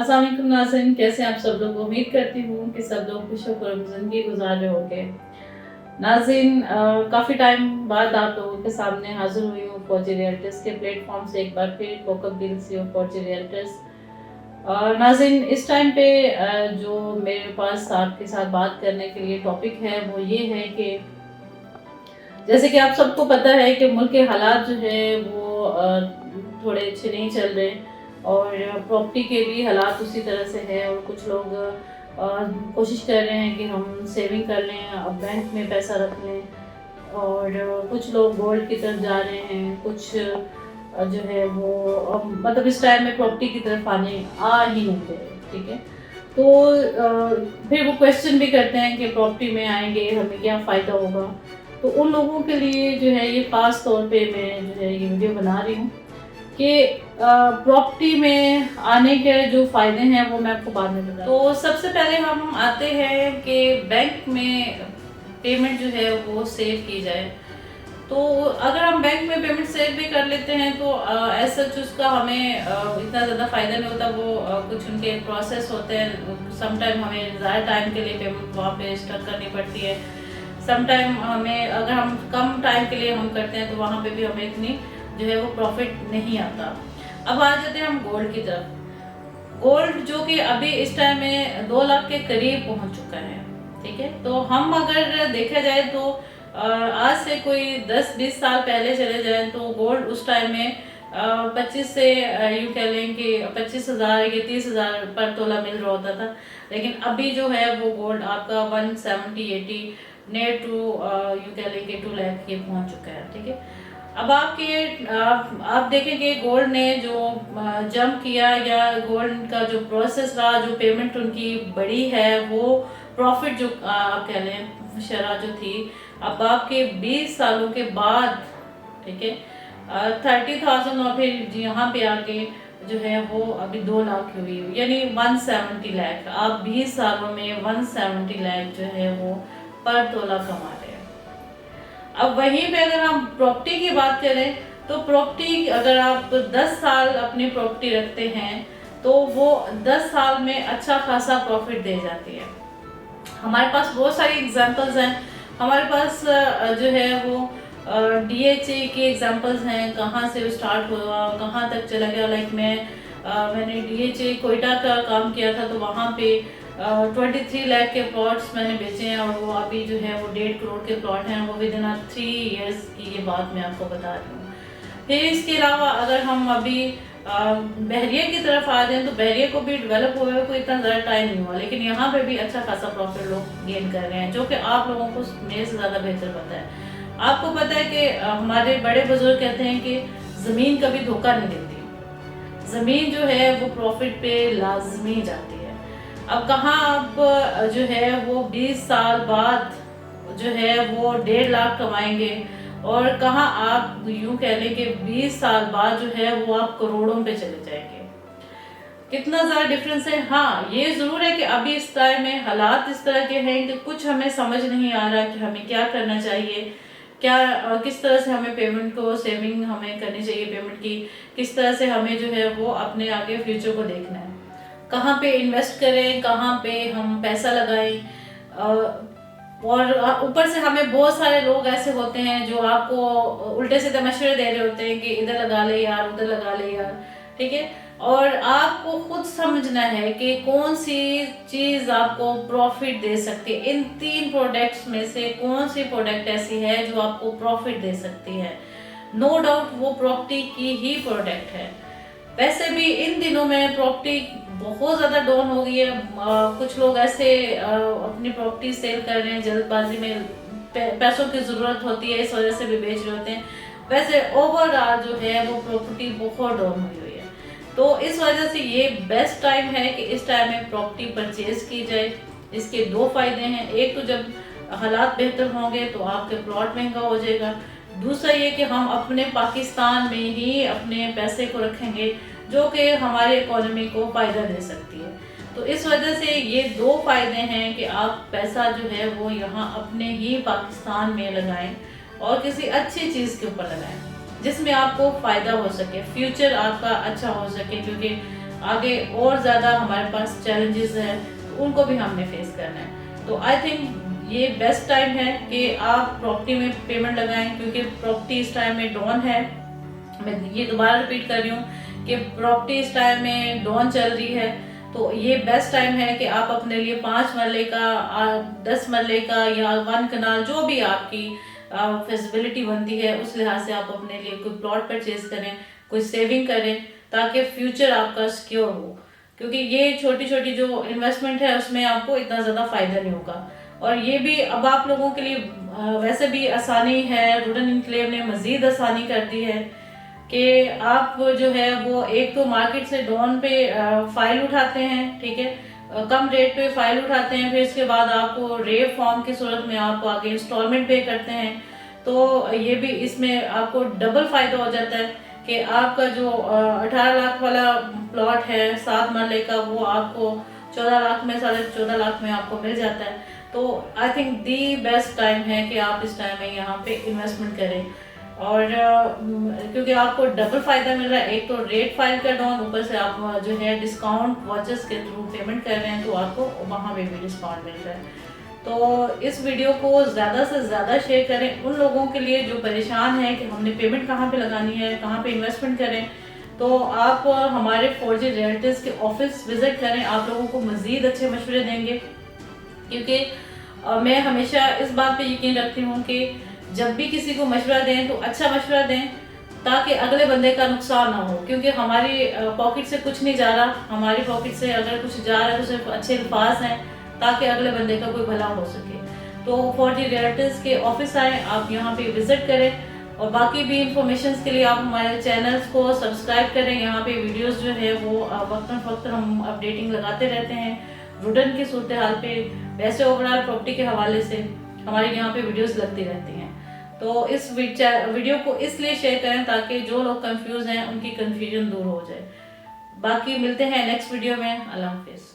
अस्सलाम वालेकुम नाज़रीन, कैसे आप सब लोग। उम्मीद करती हूँ कि सब लोग खुशनुमा ज़िंदगी गुजार रहे होंगे। नाज़रीन, काफ़ी टाइम बाद आप लोगों के सामने हाज़िर हुई हूँ फौजी रियल्टर्स के प्लेटफॉर्म से एक बार फिर कोकब दिल से फौजी रियल्टर्स। नाज़रीन, इस टाइम पे जो मेरे पास आपके साथ बात करने के लिए टॉपिक है वो ये है कि जैसे कि आप सबको पता है कि मुल्क के हालात जो है वो थोड़े अच्छे नहीं चल रहे और प्रॉपर्टी के भी हालात उसी तरह से है और कुछ लोग कोशिश कर रहे हैं कि हम सेविंग कर लें, अब बैंक में पैसा रख लें और कुछ लोग गोल्ड की तरफ जा रहे हैं, कुछ जो है वो मतलब इस टाइम में प्रॉपर्टी की तरफ आने आ ही नहीं रहे। ठीक है, तो फिर वो क्वेश्चन भी करते हैं कि प्रॉपर्टी में आएंगे हमें क्या फ़ायदा होगा। तो उन लोगों के लिए जो है ये ख़ास तौर पे मैं जो है ये वीडियो बना रही हूँ कि प्रॉपर्टी में आने के जो फ़ायदे हैं वो मैं आपको बाद में बताऊँ। तो सबसे पहले हम आते हैं कि बैंक में पेमेंट जो है वो सेव की जाए। तो अगर हम बैंक में पेमेंट सेव भी कर लेते हैं तो ऐसा उसका हमें इतना ज़्यादा फ़ायदा नहीं होता। वो कुछ उनके प्रोसेस होते हैं, सम टाइम हमें ज़्यादा टाइम के लिए पेमेंट वहाँ पे स्टक करनी पड़ती है, सम टाइम हमें अगर हम कम टाइम के लिए हम करते हैं तो वहाँ पे भी हमें इतनी जो है वो प्रॉफिट नहीं आता। अब आ जाते हैं हम गोल्ड की तरफ। गोल्ड जो कि अभी इस टाइम में 2 लाख के करीब पहुँच चुका है। ठीक है, तो हम अगर देखा जाए तो आज से कोई 10-20 साल पहले चले जाएं तो गोल्ड उस टाइम में 25 से यूँ कह लें कि 25,000 या 30,000 पर तोला मिल रहा होता था, लेकिन अभी जो है वो गोल्ड आपका 170-80 नेट टू यूँ कह लें कि 2 लाख ये पहुँच चुका है। ठीक है, अब आप देखेंगे गोल्ड ने जो जंप किया या गोल्ड का जो प्रोसेस रहा, जो पेमेंट उनकी बड़ी है, वो प्रॉफिट जो आप कह लें शरह जो थी अब आपके 20 सालों के बाद, ठीक है, 30,000 और फिर यहाँ पे आके जो है वो अभी 2 लाख की हुई, यानी 170 लाख। आप 20 सालों में 170 लाख जो है वो पर तोला कमा रहे हैं। अब वहीं पे अगर हम प्रॉपर्टी की बात करें तो प्रॉपर्टी अगर आप 10 साल अपनी प्रॉपर्टी रखते हैं तो वो 10 साल में अच्छा खासा प्रॉफिट दे जाती है। हमारे पास बहुत सारी एग्जांपल्स हैं। हमारे पास जो है वो DHA के एग्जांपल्स हैं, कहाँ से स्टार्ट हुआ कहाँ तक चला गया। लाइक मैंने DHA कोयटा का काम किया था तो वहाँ पे 23 लाख के प्लॉट्स मैंने बेचे हैं और वो अभी जो है वो 1.5 करोड़ के प्लॉट हैं, वो विद इन 3 ईयर्स की ये बात मैं आपको बता रही हूँ। फिर इसके अलावा अगर हम अभी बहरिया की तरफ आ जाएं तो बहरिया को भी डेवलप हुए कोई इतना ज़्यादा टाइम नहीं हुआ, लेकिन यहाँ पे भी अच्छा खासा प्रॉफिट लोग गेन कर रहे हैं, जो कि आप लोगों को मेरे से ज़्यादा बेहतर पता है। आपको पता है कि हमारे बड़े बुजुर्ग कहते हैं कि ज़मीन कभी धोखा नहीं देती, ज़मीन जो है वो प्रॉफिट पे लाजमी जाती है। अब कहाँ आप जो है वो 20 साल बाद जो है वो 1.5 लाख कमाएंगे और कहाँ आप यूँ कह लें कि 20 साल बाद जो है वो आप करोड़ों पे चले जाएंगे। कितना ज़्यादा डिफरेंस है। हाँ, ये ज़रूर है कि अभी इस टाइम में हालात इस तरह के हैं कि कुछ हमें समझ नहीं आ रहा कि हमें क्या करना चाहिए, किस तरह से हमें पेमेंट को सेविंग हमें करनी चाहिए, पेमेंट की किस तरह से हमें जो है वो अपने आगे फ्यूचर को देखना है, कहाँ पे इन्वेस्ट करें, कहाँ पे हम पैसा लगाएं। और ऊपर से हमें बहुत सारे लोग ऐसे होते हैं जो आपको उल्टे सीधे मशवरे दे रहे होते हैं कि इधर लगा ले यार, उधर लगा ले यार। ठीक है, और आपको खुद समझना है कि कौन सी चीज़ आपको प्रॉफिट दे सकती है। इन 3 प्रोडक्ट्स में से कौन सी प्रोडक्ट ऐसी है जो आपको प्रॉफिट दे सकती है। नो डाउट वो प्रॉपर्टी की ही प्रोडक्ट है। वैसे भी इन दिनों में प्रॉपर्टी बहुत ज़्यादा डाउन हो गई है। कुछ लोग ऐसे अपनी प्रॉपर्टी सेल कर रहे हैं, जल्दबाजी में पैसों की ज़रूरत होती है इस वजह से भी बेच रहे होते हैं। वैसे ओवरऑल जो है वो प्रॉपर्टी बहुत डाउन हुई है, तो इस वजह से ये बेस्ट टाइम है कि इस टाइम में प्रॉपर्टी परचेज की जाए। इसके 2 फायदे हैं, एक तो जब हालात बेहतर होंगे तो आपके प्लॉट महंगा हो जाएगा, दूसरा ये कि हम अपने पाकिस्तान में ही अपने पैसे को रखेंगे जो कि हमारी इकोनॉमी को फ़ायदा दे सकती है। तो इस वजह से ये 2 फायदे हैं कि आप पैसा जो है वो यहाँ अपने ही पाकिस्तान में लगाएं और किसी अच्छी चीज़ के ऊपर लगाएं जिसमें आपको फ़ायदा हो सके, फ्यूचर आपका अच्छा हो सके। क्योंकि آگے اور زیادہ ہمارے پاس چیلنجز ہیں، ان کو بھی ہم نے فیس کرنا ہے. تو آئی تھنک یہ بیسٹ ٹائم ہے کہ آپ پراپرٹی میں پیمنٹ لگائیں، کیونکہ پراپرٹی اس ٹائم میں ڈاؤن ہے. میں یہ دوبارہ ریپیٹ کر رہی ہوں کہ پراپرٹی اس ٹائم میں ڈاؤن چل رہی ہے. تو یہ بیسٹ ٹائم ہے کہ آپ اپنے لیے 5 مرلے کا 10 مرلے کا یا 1 کنال جو بھی آپ کی فیزیبلٹی بنتی ہے اس لحاظ سے آپ اپنے لیے کوئی پلاٹ پرچیز کریں، کوئی سیونگ کریں تاکہ فیوچر آپ کا سیکیور ہو. کیونکہ یہ چھوٹی چھوٹی جو انویسٹمنٹ ہے اس میں آپ کو اتنا زیادہ فائدہ نہیں ہوگا. اور یہ بھی اب آپ لوگوں کے لیے ویسے بھی آسانی ہے، روڈن انکلیو نے مزید آسانی کر دی ہے کہ آپ جو ہے وہ ایک تو مارکیٹ سے ڈاؤن پہ فائل اٹھاتے ہیں، ٹھیک ہے، کم ریٹ پہ فائل اٹھاتے ہیں، پھر اس کے بعد آپ کو ریو فارم کی صورت میں آپ آگے انسٹالمنٹ پے کرتے ہیں. تو یہ بھی اس میں آپ کو ڈبل فائدہ ہو جاتا ہے کہ آپ کا جو 18 لاکھ والا پلاٹ ہے 7 مرلے کا، وہ آپ کو 14 لاکھ میں 14.5 لاکھ میں آپ کو مل جاتا ہے. تو I think the best time ہے کہ آپ اس ٹائم میں یہاں پہ انویسٹمنٹ کریں. اور کیونکہ آپ کو ڈبل فائدہ مل رہا ہے، ایک تو ریٹ فائل کا ڈاؤن، اوپر سے آپ جو ہے ڈسکاؤنٹ واچز کے تھرو پیمنٹ کر رہے ہیں تو آپ کو وہاں پہ بھی ڈسکاؤنٹ مل رہا ہے. تو اس ویڈیو کو زیادہ سے زیادہ شیئر کریں ان لوگوں کے لیے جو پریشان ہیں کہ ہم نے پیمنٹ کہاں پہ لگانی ہے، کہاں پہ انویسٹمنٹ کریں. تو آپ ہمارے 4G ریئلٹیز کے آفس وزٹ کریں، آپ لوگوں کو مزید اچھے مشورے دیں گے. کیونکہ میں ہمیشہ اس بات پہ یقین رکھتی ہوں کہ جب بھی کسی کو مشورہ دیں تو اچھا مشورہ دیں تاکہ اگلے بندے کا نقصان نہ ہو. کیونکہ ہماری پاکٹ سے کچھ نہیں جا رہا، ہماری پاکٹ سے اگر کچھ جا رہا ہے تو صرف اچھے الفاظ ہیں تاکہ اگلے بندے کا کوئی بھلا ہو سکے. تو 4G ریئلٹیز کے آفس آئیں، آپ یہاں پہ وزٹ کریں. اور باقی بھی انفارمیشنز کے لیے آپ ہمارے چینلز کو سبسکرائب کریں. یہاں پہ ویڈیوز جو ہے وہ وقتاً فوقتاً ہم اپڈیٹنگ لگاتے رہتے ہیں روڈن کی صورتحال پہ، ویسے اوورآل پراپرٹی کے حوالے سے ہمارے یہاں پہ ویڈیوز لگتی رہتی ہیں. تو اس ویڈیو کو اس لیے شیئر کریں تاکہ جو لوگ کنفیوز ہیں ان کی کنفیوژن دور ہو جائے. باقی ملتے ہیں نیکسٹ ویڈیو میں. اللہ حافظ.